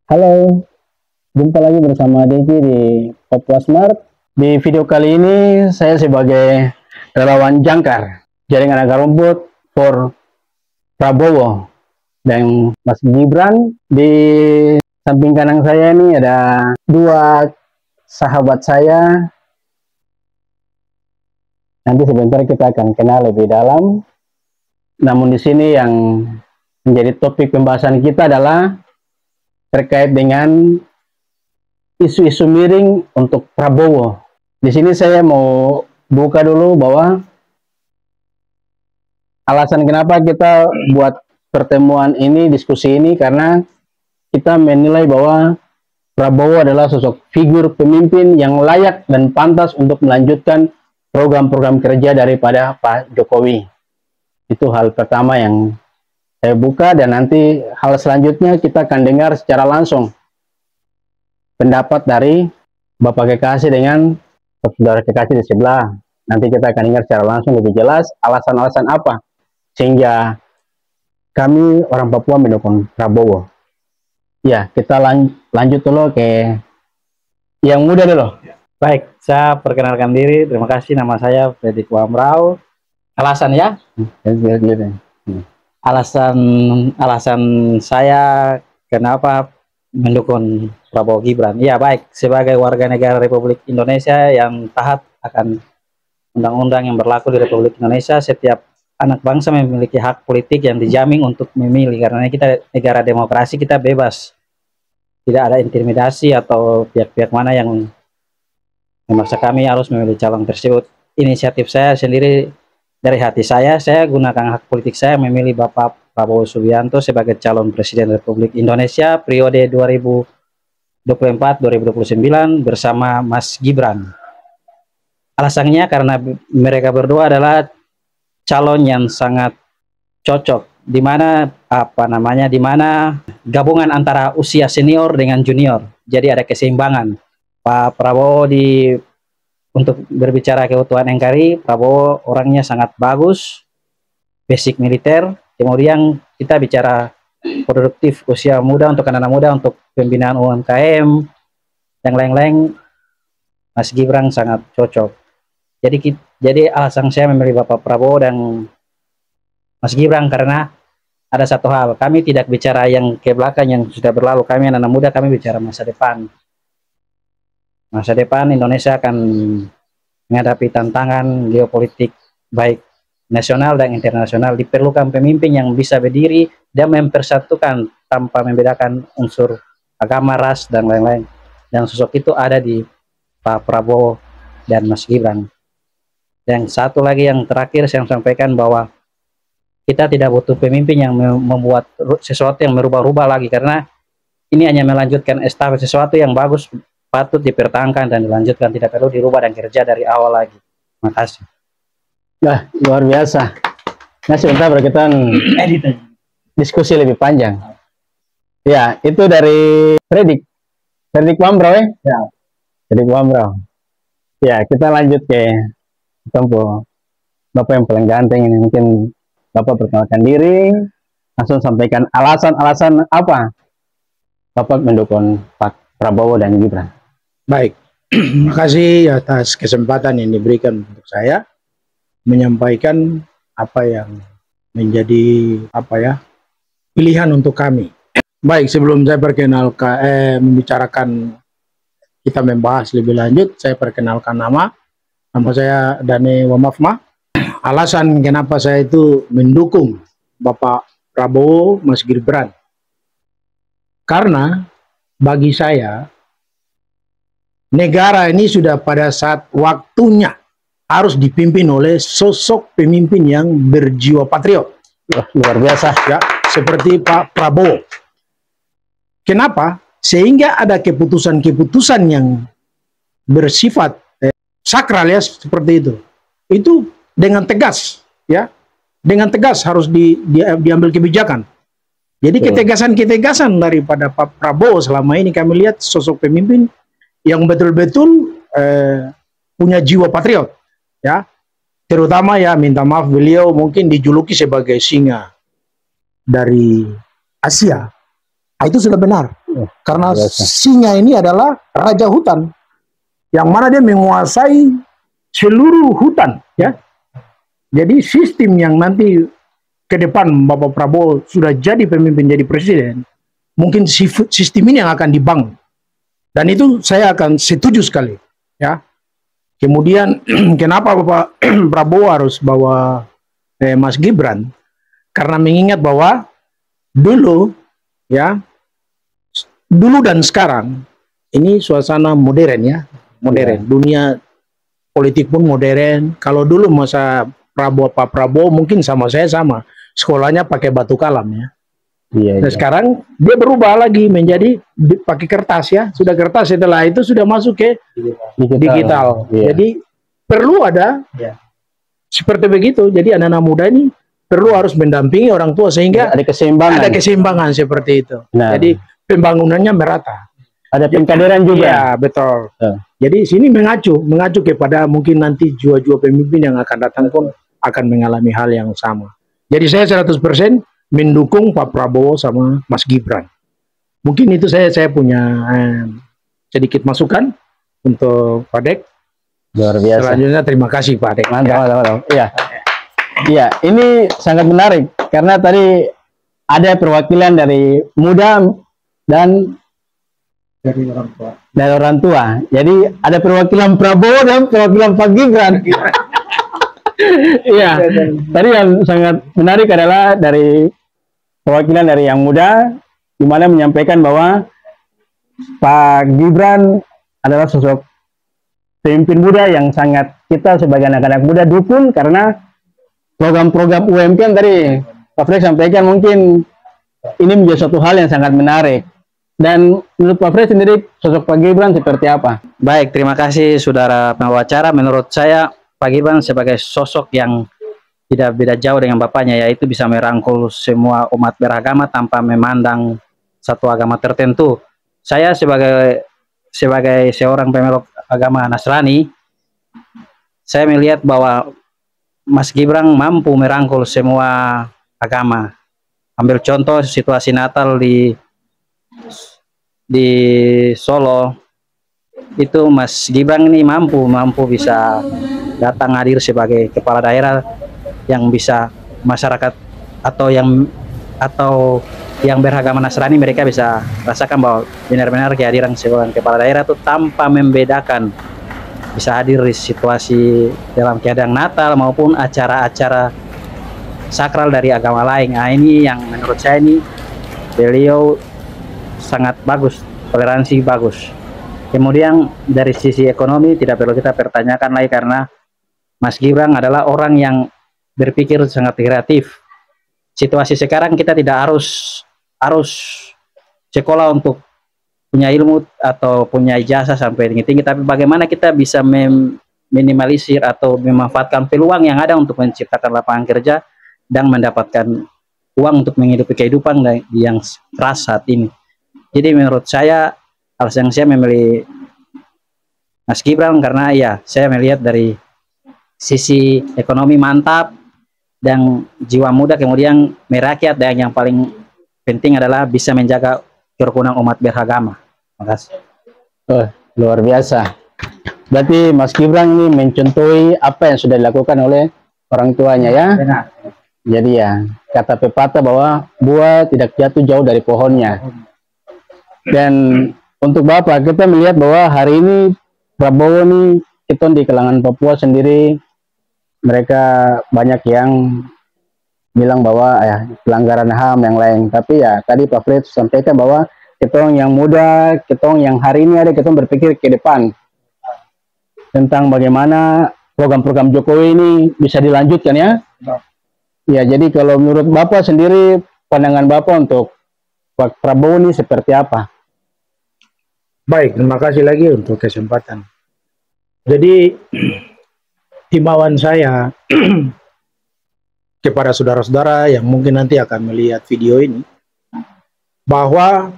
Halo, jumpa lagi bersama Deki di Papua Smart. Di video kali ini saya sebagai relawan jangkar jaringan akar rumput for Prabowo dan Mas Gibran. Di samping kanan saya ini ada dua sahabat saya. Nanti sebentar kita akan kenal lebih dalam. Namun di sini yang menjadi topik pembahasan kita adalah terkait dengan isu-isu miring untuk Prabowo. Di sini saya mau buka dulu bahwa alasan kenapa kita buat pertemuan ini, diskusi ini, karena kita menilai bahwa Prabowo adalah sosok figur pemimpin yang layak dan pantas untuk melanjutkan program-program kerja daripada Pak Jokowi. Itu hal pertama yang saya buka, dan nanti hal selanjutnya kita akan dengar secara langsung pendapat dari Bapak Kekasih dengan Saudara Kekasih di sebelah. Nanti kita akan dengar secara langsung lebih jelas alasan-alasan apa sehingga kami orang Papua mendukung Prabowo. Ya, kita lanjut dulu ke yang muda dulu. Baik, saya perkenalkan diri. Terima kasih, nama saya Fredrik Wamrau. Alasan ya? Alasan saya kenapa mendukung Prabowo Gibran. Ya baik, sebagai warga negara Republik Indonesia yang taat akan undang-undang yang berlaku di Republik Indonesia, setiap anak bangsa memiliki hak politik yang dijamin untuk memilih. Karena kita negara demokrasi, kita bebas. Tidak ada intimidasi atau pihak-pihak mana yang memaksa kami harus memilih calon tersebut. Inisiatif saya sendiri dari hati saya gunakan hak politik saya memilih Bapak Prabowo Subianto sebagai calon Presiden Republik Indonesia periode 2024-2029 bersama Mas Gibran. Alasannya karena mereka berdua adalah calon yang sangat cocok, di mana gabungan antara usia senior dengan junior. Jadi ada keseimbangan. Pak Prabowo untuk berbicara keutuhan NKRI, Prabowo orangnya sangat bagus, basic militer. Kemudian kita bicara produktif usia muda untuk anak-anak muda untuk pembinaan UMKM yang lain-lain, Mas Gibran sangat cocok. Jadi alasan saya memilih Bapak Prabowo dan Mas Gibran karena ada satu hal, kami tidak bicara yang ke belakang yang sudah berlalu, kami anak-anak muda, kami bicara masa depan. Masa depan Indonesia akan menghadapi tantangan geopolitik baik nasional dan internasional. Diperlukan pemimpin yang bisa berdiri dan mempersatukan tanpa membedakan unsur agama, ras, dan lain-lain. Dan sosok itu ada di Pak Prabowo dan Mas Gibran. Dan satu lagi yang terakhir saya sampaikan bahwa kita tidak butuh pemimpin yang membuat sesuatu yang merubah-rubah lagi, karena ini hanya melanjutkan estafet sesuatu yang bagus patut dipertahankan dan dilanjutkan, tidak perlu dirubah dan kerja dari awal lagi. Terima kasih. Nah, luar biasa. Nah, sebentar kita diskusi lebih panjang. Ya, itu dari Fredrik Wamrau ya? Ya. Fredrik Wamrau. Ya, kita lanjut ke tempo. Bapak yang paling ganteng ini, mungkin Bapak perkenalkan diri, langsung sampaikan alasan-alasan apa Bapak mendukung Pak Prabowo dan Gibran. Baik, terima kasih atas kesempatan yang diberikan untuk saya menyampaikan apa yang menjadi pilihan untuk kami. Baik, sebelum saya membicarakan, kita membahas lebih lanjut, saya perkenalkan nama saya Dane Wamafma. Alasan kenapa saya itu mendukung Bapak Prabowo Mas Gibran, karena bagi saya negara ini sudah pada saat waktunya harus dipimpin oleh sosok pemimpin yang berjiwa patriot. Luar biasa. Ya, seperti Pak Prabowo. Kenapa? Sehingga ada keputusan-keputusan yang bersifat sakral ya, seperti itu. Itu dengan tegas, ya. Dengan tegas harus diambil kebijakan. Jadi ketegasan-ketegasan daripada Pak Prabowo selama ini kami lihat sosok pemimpin yang betul-betul punya jiwa patriot, ya. Terutama ya, minta maaf, beliau mungkin dijuluki sebagai singa dari Asia. Itu sudah benar. Karena biasa. singa ini adalah raja hutan, yang mana dia menguasai seluruh hutan, ya. Jadi sistem yang nanti ke depan Bapak Prabowo sudah jadi pemimpin, jadi presiden, mungkin sistem ini yang akan dibangun. Dan itu saya akan setuju sekali, ya. Kemudian kenapa Bapak Prabowo harus bawa Mas Gibran? Karena mengingat bahwa dulu, ya, dulu dan sekarang ini suasana modern, ya, modern. Ya. Dunia politik pun modern. Kalau dulu masa Pak Prabowo mungkin sama saya sama, sekolahnya pakai batu kalam, ya. Iya, Nah, iya. sekarang dia berubah lagi menjadi pakai kertas, ya. Sudah kertas, setelah itu sudah masuk ke digital. Iya. Jadi perlu ada seperti begitu. Jadi anak-anak muda ini perlu harus mendampingi orang tua sehingga ada keseimbangan. ada keseimbangan seperti itu. Nah. Jadi pembangunannya merata. Ada pengkaderan juga. Iya, betul. Ya. Jadi sini mengacu kepada mungkin nanti jua-jua pemimpin yang akan datang pun akan mengalami hal yang sama. Jadi saya 100% mendukung Pak Prabowo sama Mas Gibran. Mungkin itu saya punya sedikit masukan untuk Pak Dek. Luar biasa. Selanjutnya terima kasih Pak Dek. Mantap, mantap. Iya. Iya, ini sangat menarik karena tadi ada perwakilan dari muda dan dari orang tua. Jadi ada perwakilan Prabowo dan perwakilan Pak Gibran. Iya. Tadi yang sangat menarik adalah dari perwakilan dari yang muda, di mana menyampaikan bahwa Pak Gibran adalah sosok pemimpin muda yang sangat kita sebagai anak-anak muda dukung, karena program-program UMKM tadi Pak Fred sampaikan mungkin ini menjadi suatu hal yang sangat menarik. Dan menurut Pak Fred sendiri sosok Pak Gibran seperti apa? Baik, terima kasih saudara pengacara. Menurut saya Pak Gibran sebagai sosok yang tidak beda jauh dengan bapaknya, yaitu bisa merangkul semua umat beragama tanpa memandang satu agama tertentu. Saya sebagai seorang pemeluk agama Nasrani, saya melihat bahwa Mas Gibran mampu merangkul semua agama. Ambil contoh situasi Natal di Solo, itu Mas Gibran ini mampu bisa datang hadir sebagai kepala daerah yang bisa masyarakat atau yang beragama Nasrani, mereka bisa rasakan bahwa benar-benar kehadiran seorang kepala daerah itu tanpa membedakan, bisa hadir di situasi dalam keadaan Natal maupun acara-acara sakral dari agama lain. Nah, ini yang menurut saya ini beliau sangat bagus, toleransi bagus. Kemudian dari sisi ekonomi tidak perlu kita pertanyakan lagi, karena Mas Gibran adalah orang yang berpikir sangat kreatif. Situasi sekarang kita tidak harus sekolah untuk punya ilmu atau punya ijazah sampai tinggi-tinggi, tapi bagaimana kita bisa meminimalisir atau memanfaatkan peluang yang ada untuk menciptakan lapangan kerja dan mendapatkan uang untuk menghidupi kehidupan yang keras saat ini. Jadi menurut saya alasan saya memilih Mas Gibran karena ya saya melihat dari sisi ekonomi mantap dan jiwa muda, kemudian merakyat, dan yang paling penting adalah bisa menjaga kerukunan umat beragama. Terima kasih. Oh, luar biasa. Berarti Mas Gibran ini mencontohi apa yang sudah dilakukan oleh orang tuanya, ya. Benar. Jadi ya, kata pepatah bahwa buah tidak jatuh jauh dari pohonnya. Dan untuk Bapak, kita melihat bahwa hari ini Prabowo ini, kita di kalangan Papua sendiri, mereka banyak yang bilang bahwa ya pelanggaran HAM yang lain. Tapi ya tadi Pak Fred sampaikan bahwa kita yang muda, kita yang hari ini ada, kita berpikir ke depan tentang bagaimana program-program Jokowi ini bisa dilanjutkan, ya. Ya, jadi kalau menurut Bapak sendiri, pandangan Bapak untuk Pak Prabowo ini seperti apa? Baik, terima kasih lagi untuk kesempatan. Jadi himbauan saya kepada saudara-saudara yang mungkin nanti akan melihat video ini, bahwa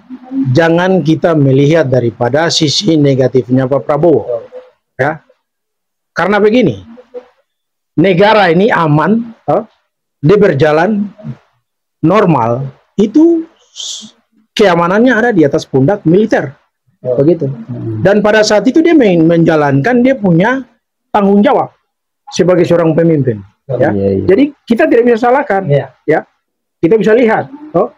jangan kita melihat daripada sisi negatifnya Pak Prabowo, ya. Karena begini, negara ini aman, dia berjalan normal, itu keamanannya ada di atas pundak militer, begitu. Dan pada saat itu dia menjalankan, dia punya tanggung jawab sebagai seorang pemimpin. Ya. Jadi kita tidak bisa salahkan, ya. Kita bisa lihat, oh,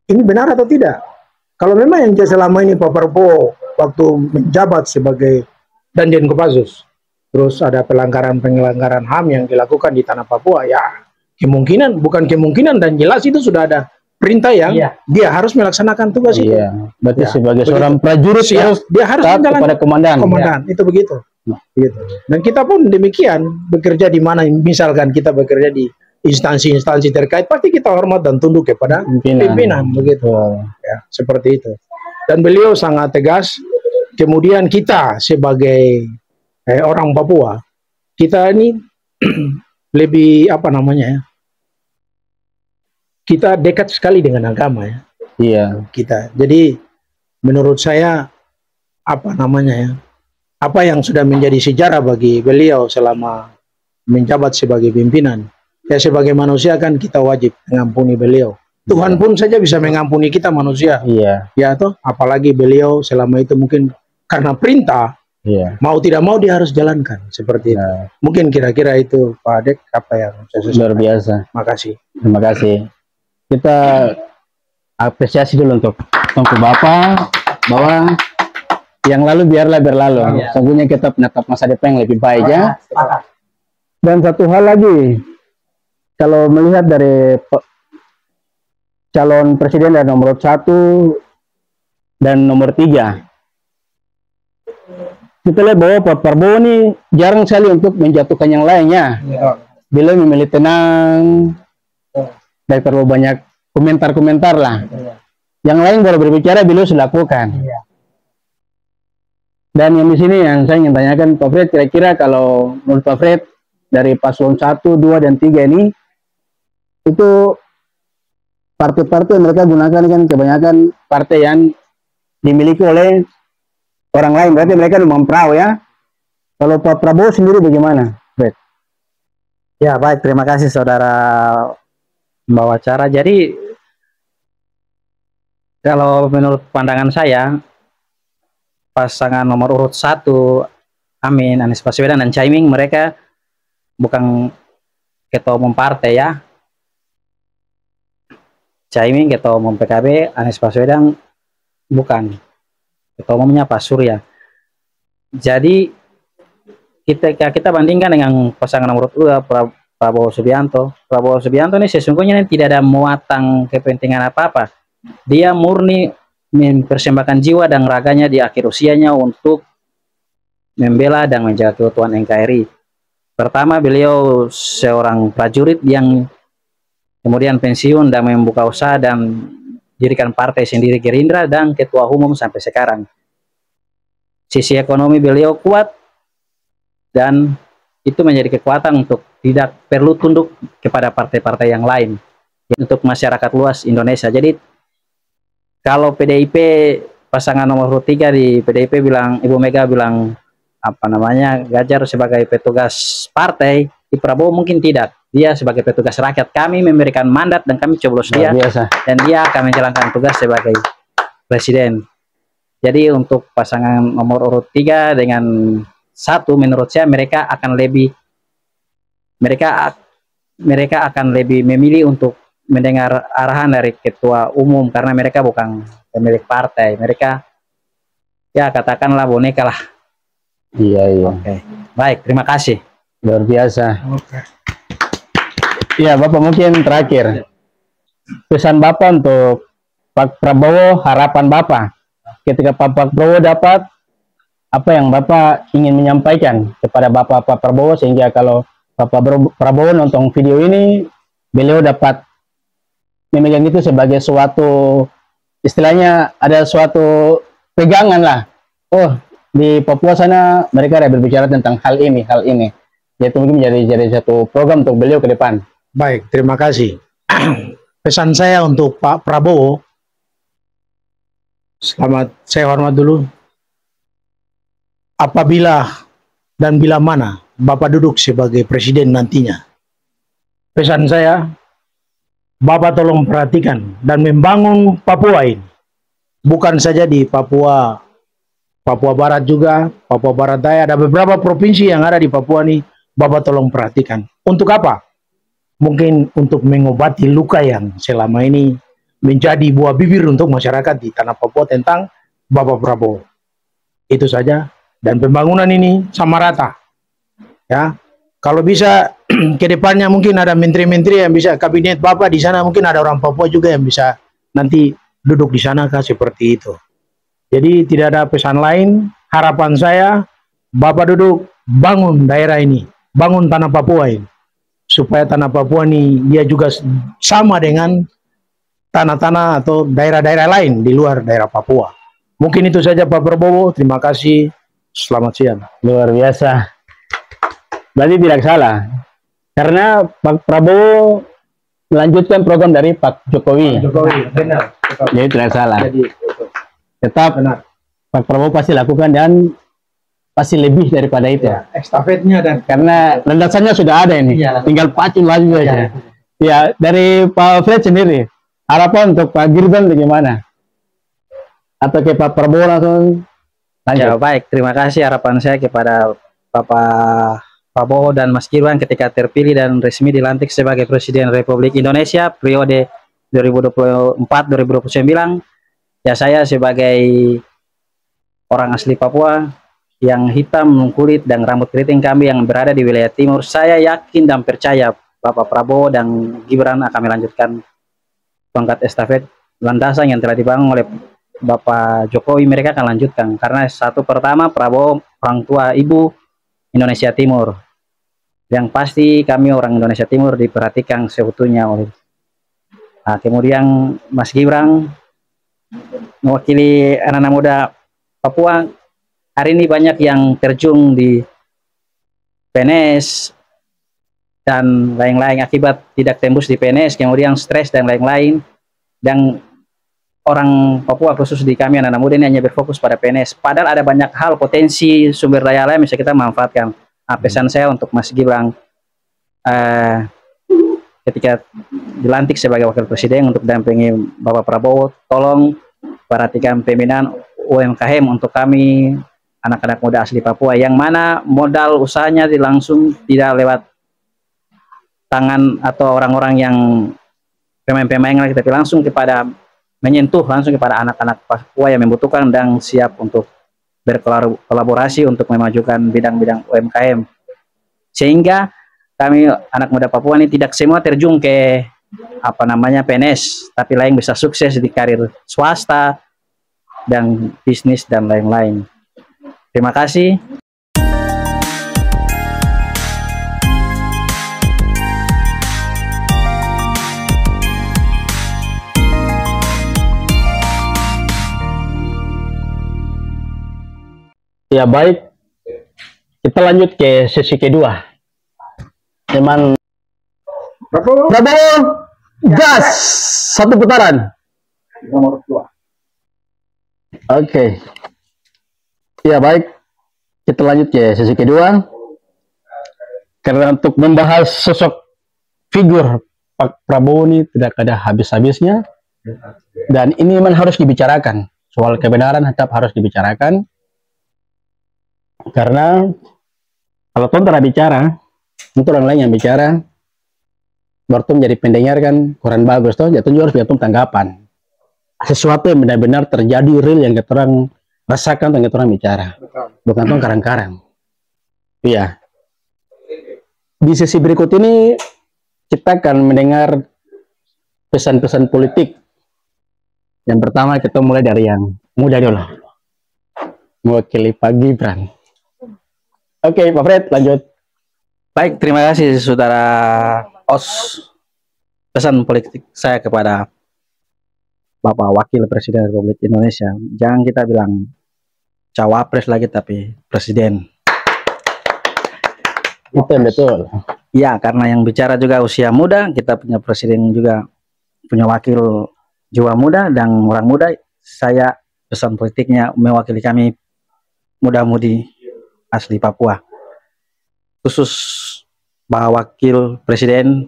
ini benar atau tidak. Kalau memang yang selama ini Pak Prabowo waktu menjabat sebagai Danjen Kopassus, terus ada pelanggaran HAM yang dilakukan di tanah Papua, ya kemungkinan, bukan kemungkinan, dan jelas itu sudah ada perintah yang dia harus melaksanakan tugas itu. Berarti ya, sebagai begitu. seorang prajurit dia harus menjalankan kepada komandan. Itu begitu. Begitu. Dan kita pun demikian, bekerja di mana, misalkan kita bekerja di instansi-instansi terkait, pasti kita hormat dan tunduk kepada pimpinan, begitu. Ya, seperti itu. Dan beliau sangat tegas. Kemudian kita sebagai orang Papua, kita ini lebih apa namanya ya? Kita dekat sekali dengan agama ya. Iya. Kita. Jadi menurut saya apa namanya ya? Apa yang sudah menjadi sejarah bagi beliau selama menjabat sebagai pimpinan, ya sebagai manusia kan kita wajib mengampuni beliau. Tuhan pun saja bisa mengampuni kita manusia. Iya. Ya toh, apalagi beliau selama itu mungkin karena perintah, mau tidak mau dia harus jalankan seperti itu. Mungkin kira-kira itu Pak Adek apa yang luar biasa. Makasih. Terima kasih. Kita apresiasi dulu untuk Bapak bahwa yang lalu biarlah berlalu. Sesungguhnya kita menatap masa depan yang lebih baik ya. Dan satu hal lagi, kalau melihat dari calon presiden dari nomor 1 dan nomor 3, kita lihat bahwa Pak Prabowo ini jarang sekali untuk menjatuhkan yang lainnya. Beliau memilih tenang, dan terlalu banyak komentar-komentar lah. Yang lain baru berbicara, beliau sudah lakukan. Dan yang di sini yang saya ingin tanyakan Pak Fred, kira-kira kalau menurut Pak Fred dari paslon 1, 2, dan 3 ini, itu partai-partai mereka gunakan kan kebanyakan partai yang dimiliki oleh orang lain, berarti mereka memperaw ya. Kalau Pak Prabowo sendiri bagaimana, Fred? Ya baik, terima kasih saudara membawa acara. Jadi kalau menurut pandangan saya, pasangan nomor urut 1 Amin, Anies Baswedan dan Caimin, mereka bukan ketua umum partai ya. Caimin ketua umum PKB, Anies Baswedan bukan, ketua umumnya Pak Surya. Jadi kita bandingkan dengan pasangan nomor 2 Prabowo Subianto. Prabowo Subianto ini sesungguhnya tidak ada muatan kepentingan apa-apa. Dia murni mempersembahkan jiwa dan raganya di akhir usianya untuk membela dan menjaga keutuhan NKRI. Pertama, beliau seorang prajurit yang kemudian pensiun dan membuka usaha dan dirikan partai sendiri Gerindra dan ketua umum sampai sekarang. Sisi ekonomi beliau kuat dan itu menjadi kekuatan untuk tidak perlu tunduk kepada partai-partai yang lain untuk masyarakat luas Indonesia. Jadi kalau PDIP pasangan nomor 3 di PDIP bilang, Ibu Mega bilang apa namanya, Ganjar sebagai petugas partai, di Prabowo mungkin tidak. Dia sebagai petugas rakyat. Kami memberikan mandat dan kami coblos dia, dan dia akan menjalankan tugas sebagai presiden. Jadi untuk pasangan nomor urut 3 dengan 1, menurut saya mereka akan lebih memilih untuk mendengar arahan dari ketua umum karena mereka bukan pemilik partai. Mereka ya katakanlah boneka lah. Iya. Oke. Baik, terima kasih. Luar biasa. Ya, Bapak mungkin terakhir pesan Bapak untuk Pak Prabowo, harapan Bapak ketika Pak Prabowo dapat, apa yang Bapak ingin menyampaikan kepada Bapak Prabowo sehingga kalau Bapak Prabowo nonton video ini, beliau dapat memegang itu sebagai suatu, istilahnya ada suatu pegangan lah. Oh, di Papua sana mereka ada berbicara tentang hal ini. Jadi mungkin jadi satu program untuk beliau ke depan. Baik, terima kasih. Pesan saya untuk Pak Prabowo, saya hormat dulu. Apabila dan bila mana Bapak duduk sebagai presiden nantinya, pesan saya, Bapak tolong perhatikan dan membangun Papua ini. Bukan saja di Papua, Papua Barat juga, Papua Barat Daya, ada beberapa provinsi yang ada di Papua ini, Bapak tolong perhatikan. Untuk apa? Mungkin untuk mengobati luka yang selama ini menjadi buah bibir untuk masyarakat di tanah Papua tentang Bapak Prabowo. Itu saja. Dan pembangunan ini sama rata. Ya, kalau bisa ke depannya mungkin ada menteri-menteri yang bisa kabinet Bapak di sana, mungkin ada orang Papua juga yang bisa nanti duduk di sana kah, seperti itu. Jadi tidak ada pesan lain, harapan saya Bapak duduk bangun daerah ini, bangun tanah Papua ini, supaya tanah Papua ini dia juga sama dengan tanah-tanah atau daerah-daerah lain di luar daerah Papua. Mungkin itu saja Pak Prabowo, terima kasih, selamat siang. Luar biasa. Berarti tidak salah. Karena Pak Prabowo melanjutkan program dari Pak Jokowi. Benar. Jadi tidak salah. Jadi, Tetap benar. Pak Prabowo pasti lakukan dan pasti lebih daripada itu. Ya, estafetnya dan Karena landasannya sudah ada ini. Iya. Tinggal pacu lagi aja. Ya, dari Pak Fred sendiri, harapan untuk Pak Gibran bagaimana? Atau ke Pak Prabowo langsung lanjut? Ya baik, terima kasih. Harapan saya kepada Bapak Prabowo dan Mas Gibran ketika terpilih dan resmi dilantik sebagai Presiden Republik Indonesia periode 2024-2029. Ya, saya sebagai orang asli Papua yang hitam kulit dan rambut keriting kami yang berada di wilayah timur, saya yakin dan percaya Bapak Prabowo dan Gibran akan melanjutkan tongkat estafet landasan yang telah dibangun oleh Bapak Jokowi. Mereka akan lanjutkan karena satu, pertama Prabowo orang tua ibu Indonesia Timur, yang pasti kami orang Indonesia Timur diperhatikan seutuhnya oleh kemudian Mas Gibran mewakili anak-anak muda Papua. Hari ini banyak yang terjun di PNS dan lain-lain akibat tidak tembus di PNS, kemudian stres dan lain-lain, dan orang Papua khusus di kami anak-anak muda ini hanya berfokus pada PNS, padahal ada banyak hal potensi sumber daya lain bisa kita manfaatkan. Pesan saya untuk Mas Gibran ketika dilantik sebagai wakil presiden untuk dampingi Bapak Prabowo, tolong perhatikan pembinaan UMKM untuk kami anak-anak muda asli Papua, yang mana modal usahanya langsung tidak lewat tangan atau orang-orang yang pemain-pemain lagi, tapi langsung kepada menyentuh langsung kepada anak-anak Papua yang membutuhkan dan siap untuk berkolaborasi untuk memajukan bidang-bidang UMKM, sehingga kami anak muda Papua ini tidak semua terjun ke PNS, tapi lain bisa sukses di karir swasta dan bisnis dan lain-lain. Terima kasih. Ya baik, kita lanjut ke sesi kedua. Teman Prabowo, gas satu putaran. nomor 2. Oke. Ya baik, kita lanjut ke sesi kedua. Karena untuk membahas sosok figur Pak Prabowo ini tidak ada habis-habisnya, dan ini memang harus dibicarakan. Soal kebenaran tetap harus dibicarakan. Karena kalau tonton bicara, untuk orang lain yang bicara, baru menjadi pendengar kan kurang bagus toh. Jatuh harus biar tanggapan sesuatu yang benar-benar terjadi real yang kita orang rasakan dan kita orang bicara, bukan tuh karang-karang. Iya. Di sesi berikut ini kita akan mendengar pesan-pesan politik. Yang pertama kita mulai dari yang muda dulu, mewakili Pak Gibran. Oke, Pak Fred, lanjut. Baik, terima kasih Saudara Os. Pesan politik saya kepada Bapak Wakil Presiden Republik Indonesia, jangan kita bilang cawapres lagi, tapi presiden. Itu yang betul. Ya, karena yang bicara juga usia muda, kita punya presiden juga punya wakil jiwa muda dan orang muda. Saya pesan politiknya mewakili kami muda-mudi asli Papua, khusus Pak Wakil Presiden,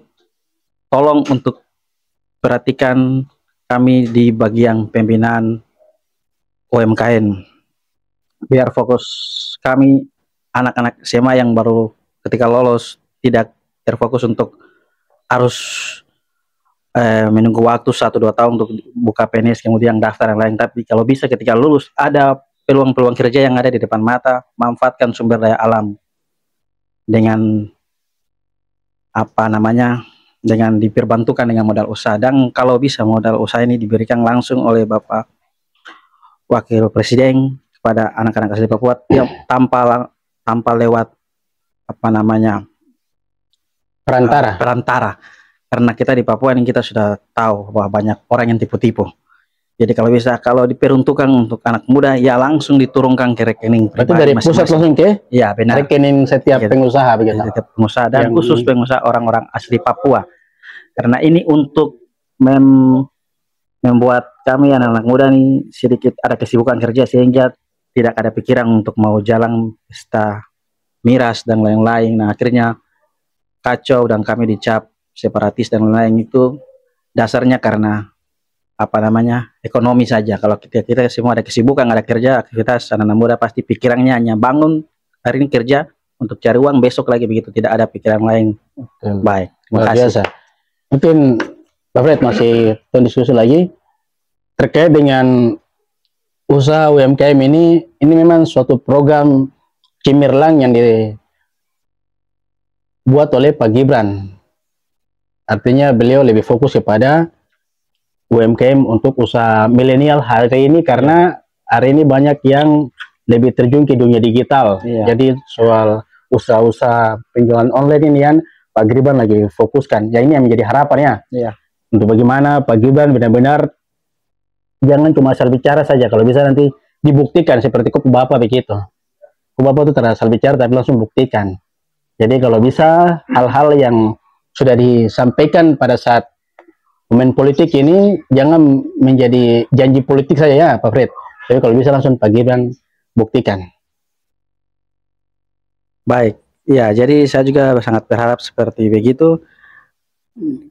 tolong untuk perhatikan kami di bagian pembinaan UMKM, biar fokus kami anak-anak SMA yang baru ketika lolos tidak terfokus untuk harus menunggu waktu 1-2 tahun untuk buka PNS kemudian daftar yang lain, tapi kalau bisa ketika lulus ada peluang-peluang kerja yang ada di depan mata, manfaatkan sumber daya alam dengan dengan diperbantukan dengan modal usaha, dan kalau bisa modal usaha ini diberikan langsung oleh Bapak Wakil Presiden kepada anak-anak asli Papua tanpa lewat perantara, karena kita di Papua ini kita sudah tahu bahwa banyak orang yang tipu-tipu. Jadi kalau bisa, kalau diperuntukkan untuk anak muda ya langsung diturunkan ke rekening pribadi. Berarti dari pusat langsung ke ya, benar, rekening setiap pengusaha begitu. Setiap pengusaha, dan khusus pengusaha orang-orang asli Papua. Karena ini untuk membuat kami anak-anak muda nih sedikit ada kesibukan kerja, sehingga tidak ada pikiran untuk mau jalan pesta miras dan lain-lain. Nah, akhirnya kacau dan kami dicap separatis dan lain-lain. Itu dasarnya karena ekonomi saja. Kalau kita semua ada kesibukan, ada kerja, aktivitas, anak-anak muda pasti pikirannya hanya bangun hari ini kerja untuk cari uang, besok lagi begitu, tidak ada pikiran lain. Baik, terima kasih. Biasa. Mungkin Pak Fred masih diskusi lagi terkait dengan usaha UMKM ini memang suatu program cemerlang yang dibuat oleh Pak Gibran. Artinya beliau lebih fokus kepada UMKM untuk usaha milenial hari ini, karena hari ini banyak yang lebih terjun ke dunia digital. Jadi soal usaha-usaha penjualan online ini yang Pak Gibran lagi fokuskan. Ya, ini yang menjadi harapannya. Untuk bagaimana Pak Gibran benar-benar jangan cuma asal bicara saja, kalau bisa nanti dibuktikan seperti Kupu Bapak begitu. Kupu Bapak itu terasal bicara tapi langsung buktikan. Jadi kalau bisa hal-hal yang sudah disampaikan pada saat momen politik ini jangan menjadi janji politik saja ya Pak Fred. Tapi kalau bisa langsung Pak Gibran buktikan. Baik, ya, jadi saya juga sangat berharap seperti begitu.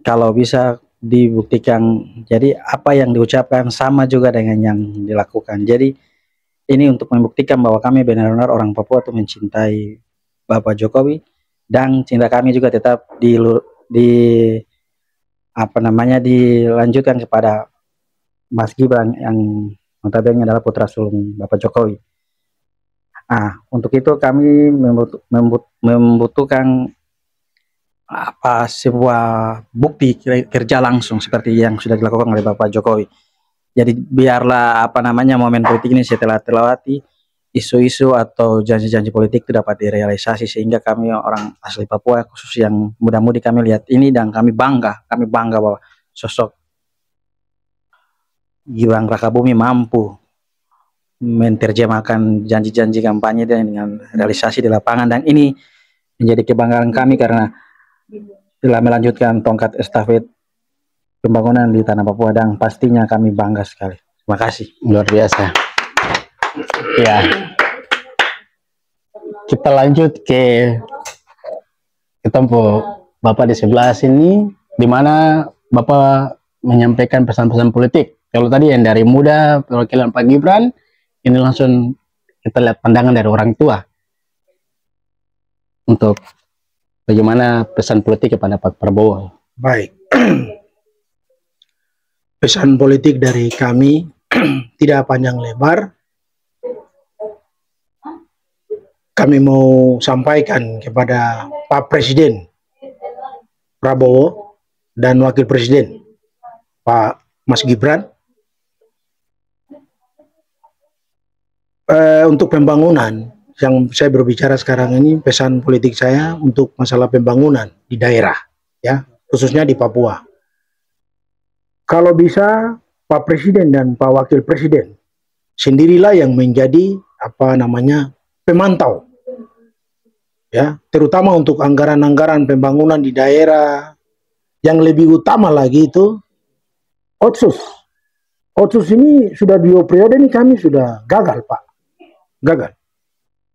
Kalau bisa dibuktikan, jadi apa yang diucapkan sama juga dengan yang dilakukan. Jadi ini untuk membuktikan bahwa kami benar-benar orang Papua itu mencintai Bapak Jokowi, dan cinta kami juga tetap dilanjutkan kepada Mas Gibran yang notabene adalah putra sulung Bapak Jokowi. Untuk itu kami membutuhkan sebuah bukti kerja langsung seperti yang sudah dilakukan oleh Bapak Jokowi. Jadi biarlah momen politik ini setelah terlewati, isu-isu atau janji-janji politik itu dapat direalisasi, sehingga kami orang asli Papua khusus yang muda-mudi kami lihat ini dan kami bangga bahwa sosok Gibran Rakabumi mampu menerjemahkan janji-janji kampanye dengan realisasi di lapangan, dan ini menjadi kebanggaan kami karena telah melanjutkan tongkat estafet pembangunan di tanah Papua, dan pastinya kami bangga sekali. Terima kasih. Luar biasa. Ya, kita lanjut ke Bapak di sebelah sini, di mana Bapak menyampaikan pesan-pesan politik. Kalau tadi yang dari muda, perwakilan Pak Gibran, ini langsung kita lihat pandangan dari orang tua untuk bagaimana pesan politik kepada Pak Prabowo. Baik. Pesan politik dari kami tidak panjang lebar. Kami mau sampaikan kepada Pak Presiden Prabowo dan Wakil Presiden Pak Mas Gibran untuk pembangunan. Yang saya berbicara sekarang ini, pesan politik saya untuk masalah pembangunan di daerah, ya, khususnya di Papua. Kalau bisa Pak Presiden dan Pak Wakil Presiden sendirilah yang menjadi pemantau, ya, terutama untuk anggaran-anggaran pembangunan di daerah. Yang lebih utama lagi itu Otsus. Otsus ini sudah 2 periode ini kami sudah gagal, Pak. Gagal.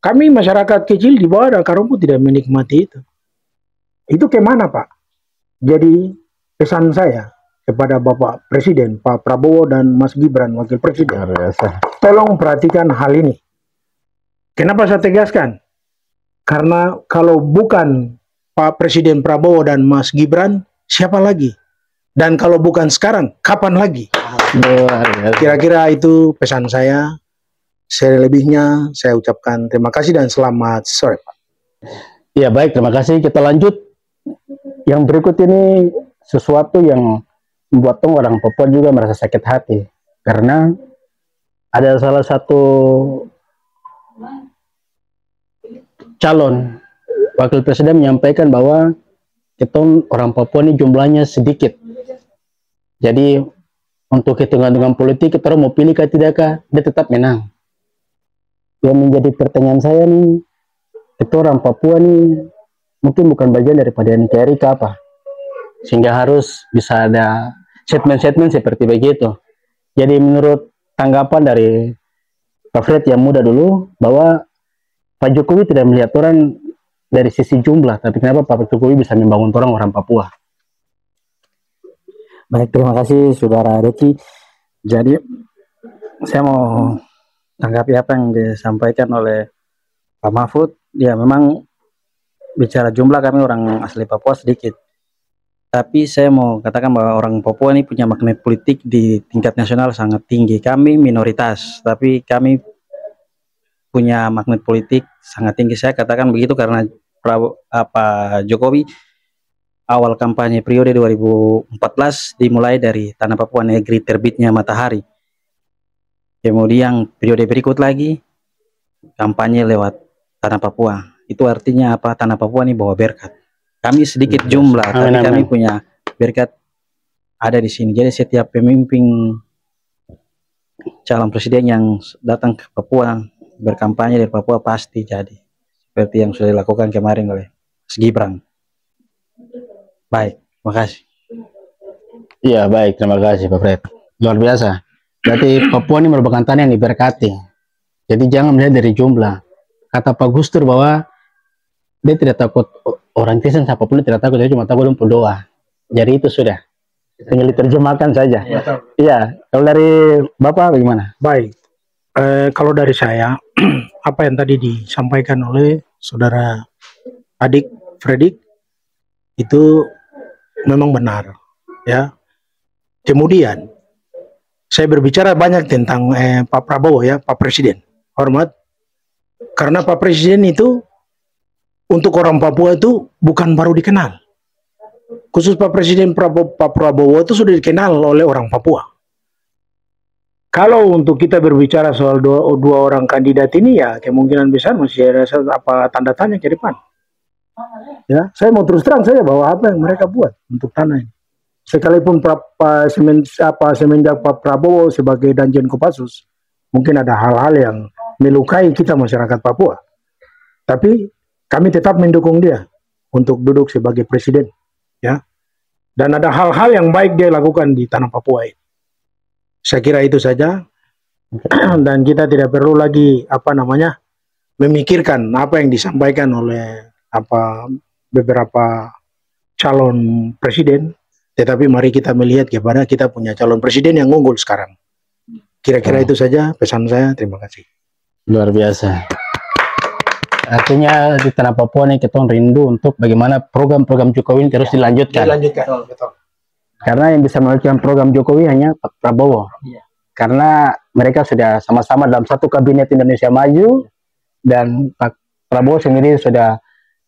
Kami masyarakat kecil di bawah akar rumput tidak menikmati itu. Itu kemana, Pak? Jadi pesan saya, kepada Bapak Presiden, Pak Prabowo dan Mas Gibran, Wakil Presiden. Tolong perhatikan hal ini. Kenapa saya tegaskan? Karena kalau bukan Pak Presiden Prabowo dan Mas Gibran, siapa lagi? Dan kalau bukan sekarang, kapan lagi? Kira-kira itu pesan saya. Selebihnya saya ucapkan terima kasih dan selamat sore, Pak. Ya baik, terima kasih. Kita lanjut. Yang berikut ini sesuatu yang membuat orang Papua juga merasa sakit hati. Karena ada salah satu calon wakil presiden menyampaikan bahwa kita orang Papua ini jumlahnya sedikit. Jadi untuk hitungan-hitungan politik kita mau pilih kah tidakkah, dia tetap menang. Yang menjadi pertanyaan saya nih, kita orang Papua nih mungkin bukan bagian daripada NKRI kah apa? Sehingga harus bisa ada statement-statement seperti begitu. Jadi menurut tanggapan dari Pak Fred yang muda dulu, bahwa Pak Jokowi tidak melihat orang dari sisi jumlah, tapi kenapa Pak Jokowi bisa membangun orang Papua? Baik, terima kasih Saudara Reki. Jadi saya mau tanggapi apa yang disampaikan oleh Pak Mahfud. Ya memang bicara jumlah kami orang asli Papua sedikit. Tapi saya mau katakan bahwa orang Papua ini punya magnet politik di tingkat nasional sangat tinggi. Kami minoritas, tapi kami punya magnet politik sangat tinggi. Saya katakan begitu karena Jokowi awal kampanye periode 2014 dimulai dari Tanah Papua Negeri Terbitnya Matahari. Kemudian periode berikut lagi kampanye lewat Tanah Papua. Itu artinya apa? Tanah Papua ini bawa berkat. Kami sedikit jumlah, tapi kami punya berkat ada di sini. Jadi setiap pemimpin calon presiden yang datang ke Papua berkampanye dari Papua pasti jadi seperti yang sudah dilakukan kemarin oleh Mas Gibran. Baik, terima kasih. Iya baik, terima kasih Pak Fred. Luar biasa. Berarti Papua ini merupakan tanah yang diberkati. Jadi jangan melihat dari jumlah. Kata Pak Gustur bahwa dia tidak takut orang Kristen, siapapun tidak takut, dia cuma takut untuk doa. Jadi itu sudah. Tinggal diterjemahkan saja. Iya, kalau dari Bapak bagaimana? Baik, kalau dari saya, apa yang tadi disampaikan oleh Saudara Adik Fredik itu memang benar, ya. Kemudian saya berbicara banyak tentang Pak Prabowo, ya, Pak Presiden. Hormat, karena Pak Presiden itu untuk orang Papua itu bukan baru dikenal. Khusus Pak Presiden Pak Prabowo itu sudah dikenal oleh orang Papua. Kalau untuk kita berbicara soal dua orang kandidat ini, ya kemungkinan besar masih ada tanda tanya ke depan. Ya, saya mau terus terang saja bahwa apa yang mereka buat untuk tanah ini. Sekalipun semenjak Pak Prabowo sebagai Danjen Kopassus, mungkin ada hal-hal yang melukai kita masyarakat Papua. Tapi kami tetap mendukung dia untuk duduk sebagai presiden, ya. Dan ada hal-hal yang baik dia lakukan di tanah Papua ini. Saya kira itu saja. Dan kita tidak perlu lagi memikirkan apa yang disampaikan oleh beberapa calon presiden. Tetapi mari kita melihat kepada kita punya calon presiden yang unggul sekarang. Kira-kira itu saja pesan saya. Terima kasih. Luar biasa. Artinya di tanah Papua nih kita rindu untuk bagaimana program-program Jokowi ini terus dilanjutkan. Betul. Karena yang bisa melanjutkan program Jokowi hanya Pak Prabowo. Karena mereka sudah sama-sama dalam satu kabinet Indonesia Maju, dan Pak Prabowo sendiri sudah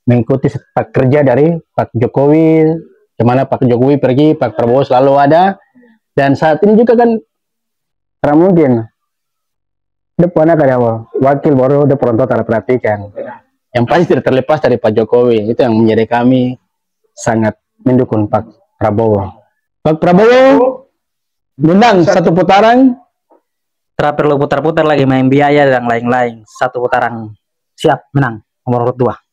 mengikuti sepak kerja dari Pak Jokowi. Kemana Pak Jokowi pergi, Pak Prabowo selalu ada. Dan saat ini juga kan karena mungkin depan ada wakil baru dia perontot perhatikan. Yang pasti tidak terlepas dari Pak Jokowi. Itu yang menjadi kami sangat mendukung Pak Prabowo. Pak Prabowo menang satu putaran. Tidak perlu putar-putar lagi main biaya dan lain-lain. Satu putaran siap menang nomor 2.